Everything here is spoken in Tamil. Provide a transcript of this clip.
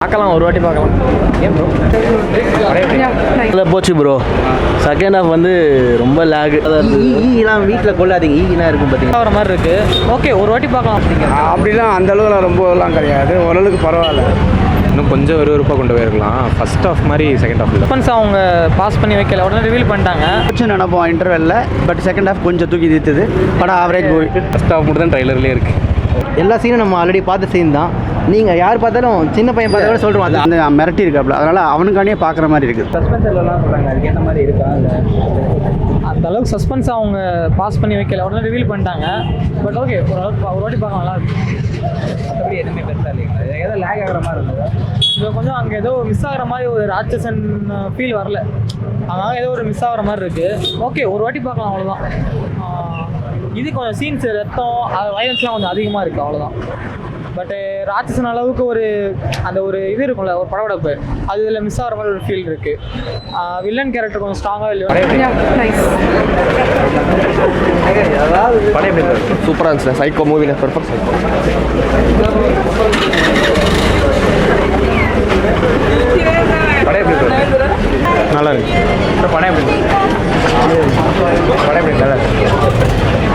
பார்க்கலாம், ஒரு வாட்டி பார்க்கலாம். ஏன் ப்ரோ நல்லா போச்சு ப்ரோ. செகண்ட் ஹாஃப் வந்து ரொம்ப லேக். ஈலாம் வீட்டில் கொள்ளாதீங்க, ஈலாம் இருக்கும் பார்த்தீங்கன்னா வர மாதிரி இருக்குது. ஓகே, ஒரு வாட்டி பார்க்கலாம். அப்படிலாம் அந்த அளவுலாம் ரொம்பலாம் கிடையாது, ஓரளவுக்கு பரவாயில்ல. இன்னும் கொஞ்சம் விறுவிறுப்பாக கொண்டு போயிருக்கலாம். ஃபர்ஸ்ட் ஹாஃப் மாதிரி செகண்ட் ஹாஃப் இல்லை. சஸ்பென்ஸ் அவங்க பாஸ் பண்ணி வைக்கல, உடனே ரிவீல் பண்ணிட்டாங்க. கொஞ்சம் நினைப்போம் இன்டர்வெல்ல, பட் செகண்ட் ஹாஃப் கொஞ்சம் தூக்கி தீர்த்துது. படம் ஆவரேஜ் மூவி. ஃபர்ஸ்ட் ஹாஃப் மட்டும் தான் ட்ரைலர்லேயே இருக்குது. எல்லா சீனும் நம்ம ஆல்ரெடி பார்த்த சீன் தான். நீங்கள் யார் பார்த்தாலும் சின்ன பையன் பார்த்தா கூட சொல்கிறோம், அது அந்த மிரட்டி இருக்காப்புல, அதனால் அவனுக்காண்டியே பார்க்குற மாதிரி இருக்குது. சஸ்பென்ஸ்லாம் சொல்கிறாங்க, அதுக்கு என்ன மாதிரி இருக்கா இல்லை அந்த அளவுக்கு சஸ்பென்ஸ் அவங்க பாஸ் பண்ணி வைக்கல, உடனே ரிவீல் பண்ணிட்டாங்க. பட் ஓகே, ஒரு வாட்டி பார்க்கலாம், நல்லா இருக்கு. மற்றபடி எதுவுமே பெருசாக இல்லைங்களா? ஏதோ லேக் ஆகிற மாதிரி இருந்தது. இப்போ கொஞ்சம் அங்கே ஏதோ மிஸ் ஆகிற மாதிரி ஒரு ராட்சசன் ஃபீல் வரல. அதனால ஏதோ ஒரு மிஸ் ஆகிற மாதிரி இருக்குது. ஓகே, ஒரு வாட்டி பார்க்கலாம், அவ்வளோதான். இது கொஞ்சம் சீன்ஸ், ரத்தம், அது வயலன்ஸ்லாம் கொஞ்சம் அதிகமாக இருக்குது, அவ்வளோதான். பட்டு ராட்சசன் அளவுக்கு ஒரு அந்த ஒரு இது இருக்கும்ல, ஒரு படப்படப்பு, அது இதில் மிஸ் ஆகிற மாதிரி ஒரு ஃபீல் இருக்குது. வில்லன் கேரக்டர் கொஞ்சம் ஸ்ட்ராங்காக இல்லையோ. படம் எப்படி இருக்கு? சூப்பராக இருந்துச்சு. சைக்கோ மூவியில் பெர்ஃபெக்ட் சைக்கோ. படம் எப்படி இருக்கு? நல்லா இருக்கு. படம் எப்படி இருக்கு? படம் எப்படி நல்லா இருக்கு?